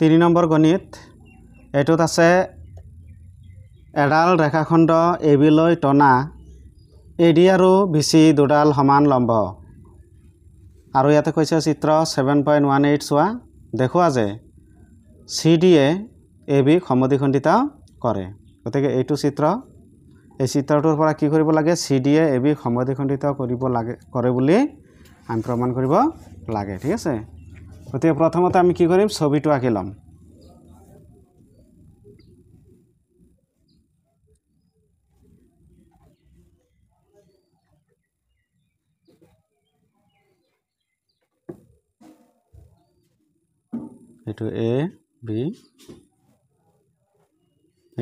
3 number গণিত এটোত আছে এডাল ৰেখাখণ্ড AB লৈ টনা AD আৰু BC দুডাল সমান লম্ব আৰু ইয়াতে কৈছে চিত্ৰ 7.18 চোৱা দেখুৱা যে CD এ AB সমদ্বিখণ্ডিত কৰে গতিকে এইটো চিত্ৰ এই চিত্ৰটোৰ পৰা কি কৰিব লাগে CD এ AB সমদ্বিখণ্ডিত কৰিব লাগে কৰে বুলি আমি প্ৰমাণ কৰিব লাগে ঠিক আছে গতিকে প্ৰথমতে আমি কি কৰিম ছবিটো আঁকি লম এটো A B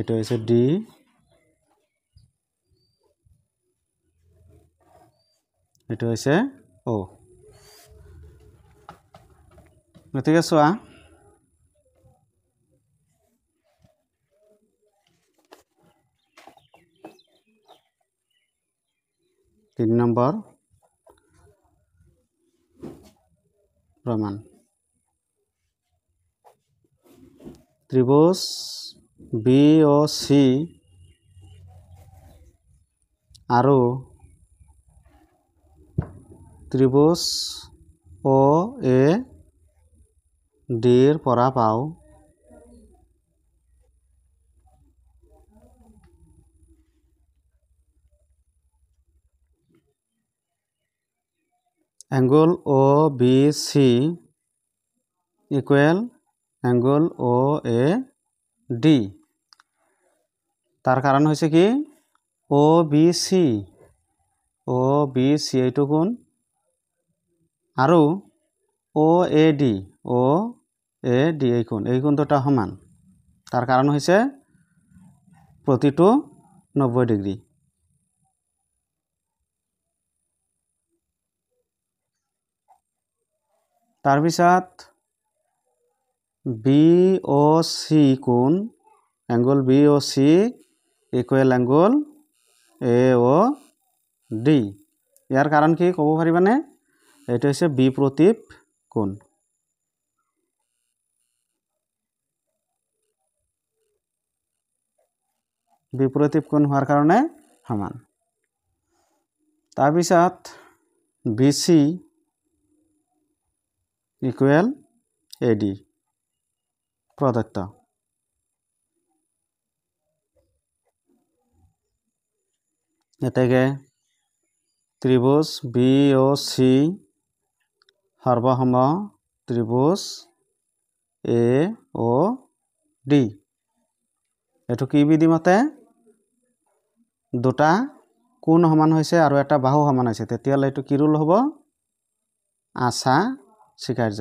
এটো হৈছে D এটো হৈছে O গতিকে চোৱা 3 নম্বৰ প্ৰমাণ ত্ৰিভুজ BOC আৰু ত্ৰিভুজ OAD ৰ পৰা পাও angle OBC equal angle OAD তাৰ কাৰণ হৈছে কি OBC এইটো কোণ আৰু OAD এই কোণ দুটা সমান তাৰ কাৰণ হৈছে প্ৰতিটো 90 ডিগ্ৰী তাৰ পিছত BOC কোণ angle BOC equal angle AOD ইয়াৰ কাৰণ কি ক'ব পাৰিবানে এইটো হৈছে বিপ্ৰতীপ কোণ বিপ্ৰতীপ কোণ হোৱাৰ কাৰণে সমান তাৰ পিছত BC equal AD প্ৰদত্ত এতেকে ত্ৰিভুজ BOC সৰ্বসম ত্ৰিভুজ AOD এটো কি বিধি মতে দুটা কোণ সমান হৈছে আৰু এটা বাহু সমান হৈছে তেতিয়ালে এটো কি ৰুল হ'ব আশা স্বীকাৰ্য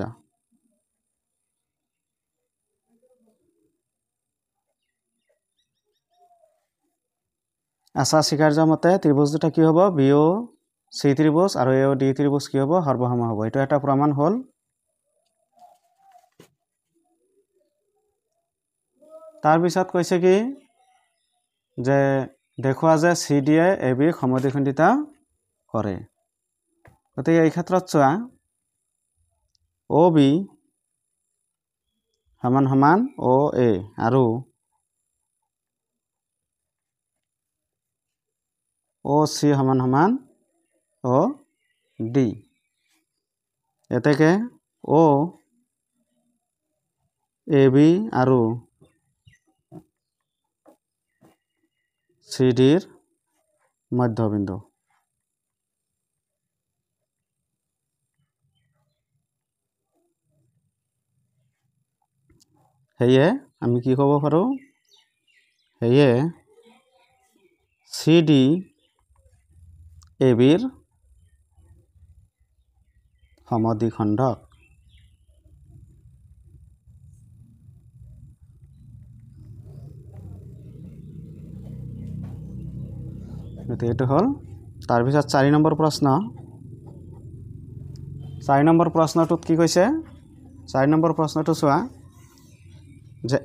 আশা স্বীকাৰ্য মতে ত্ৰিভুজ দুটা কি হ'ব BOC ত্ৰিভুজ আৰু AOD ত্ৰিভুজ কি হ'ব সৰ্বসম হ'ব এটো এটা প্ৰমাণ হ'ল তাৰ পিছত কৈছে কি যে দেখুৱা যে CD এ AB সমদ্বিখণ্ডিত কৰে গতিকে এই ক্ষেত্ৰত চোৱা OB সমান সমান OA আৰু OC সমান সমান OD এতেকে OAB আৰু CD ৰ মধ্যবিন্দু হেয়ে আমি কি ক'ব পাৰো হেয়ে CD AB ৰ সমদ্বিখণ্ডক এটো হল তাৰ পিছত 4 নম্বৰ প্ৰশ্ন 4 নম্বৰ প্ৰশ্নটোত কি কৈছে 4 নম্বৰ প্ৰশ্নটো চোৱা যে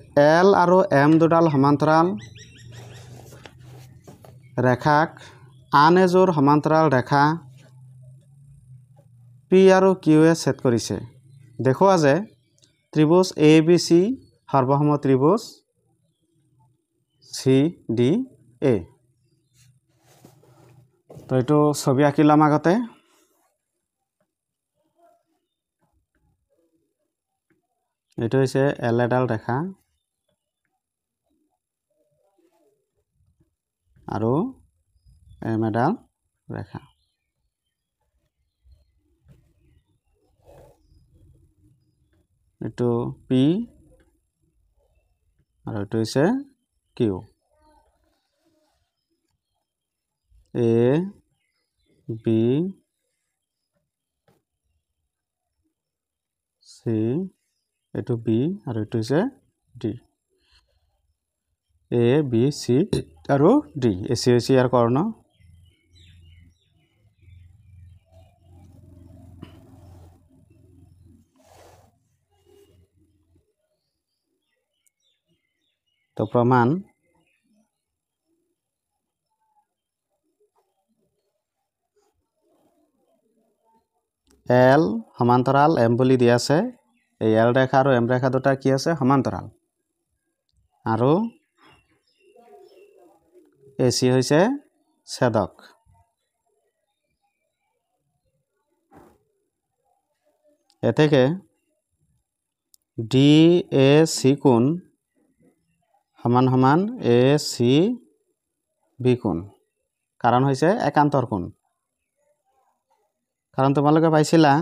L আৰু M দুডাল সমান্তৰাল ৰেখাক আন এযোৰ সমান্তৰাল ৰেখা P আৰু Q এ ছেদ কৰিছে দেখুৱা যে ত্ৰিভুজ ABC সৰ্বসম ত্রিভুজ CDA। তো এইটো ছবি আঁকি ল'ম আগতে। এইটো হৈছে L এডাল ৰেখা আৰু M এডাল ৰেখা। এইটো P আৰু এইটো হৈছে Q। A B C এইটো B আৰু এইটো হৈছে D। A B C আৰু D। AC হৈছে ইয়াৰ কৰ্ণ। তো প্ৰমাণ L সমান্তৰাল M বুলি দিয়া আছে। এই L ৰেখা আৰু M ৰেখা দুটা কি আছে সমান্তৰাল। আৰু AC হৈছে ছেদক। এতেকে DAC কোণ সমান সমান ACB কোণ। কাৰণ হৈছে একান্তৰ কোণ। কাৰণ তোমালোকে পাইছিলা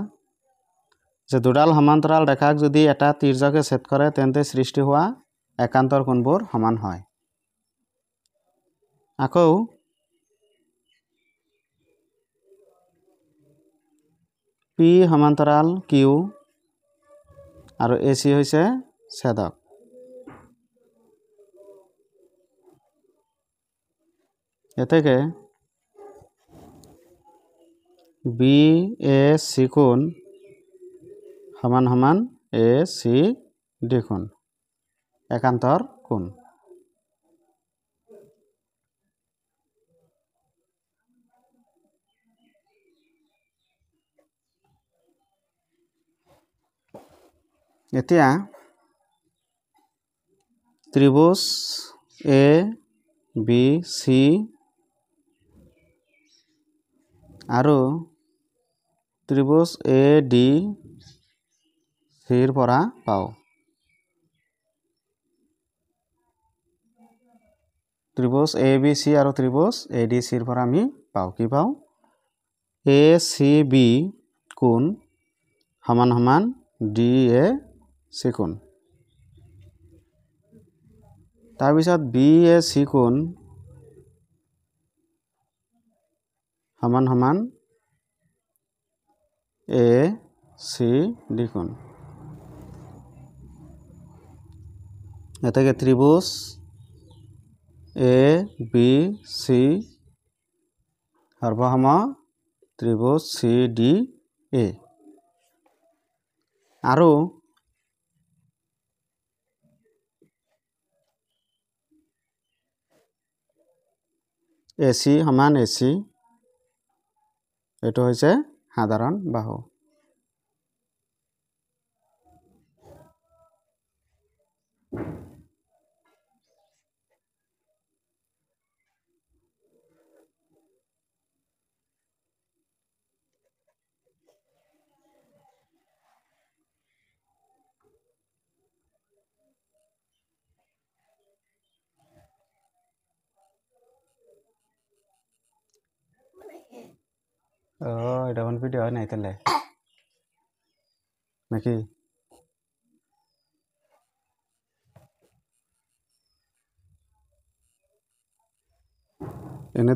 যে দুডাল সমান্তৰাল ৰেখাক যদি এটা তিৰ্যকে ছেদ কৰে তেন্তে সৃষ্টি হোৱা একান্তৰ কোণবোৰ সমান হয়। আকৌ P সমান্তৰাল Q আৰু AC হৈছে ছেদক। এতেকে BAC কোণ সমান সমান ACD কোণ একান্তৰ কোণ। এতিয়া ত্ৰিভুজ ABC আৰু ত্ৰিভুজ ADCৰ পৰা পাওঁ। ত্ৰিভুজ ABC আৰু ত্ৰিভুজ ADCৰ পৰা আমি পাওঁ কি পাওঁ ACB কোণ সমান সমান DAC কোণ। তাৰপিছত BAC কোণ সমান সমান ACD কোণ। এতেকে ত্ৰিভুজ ABC সৰ্বসম ত্ৰিভুজ CDA আৰু AC সমান AC এইটো হৈছে সাধাৰণ বাহু। এটা কোন ভিডিও হয় নাই তাহলে নাকি এনে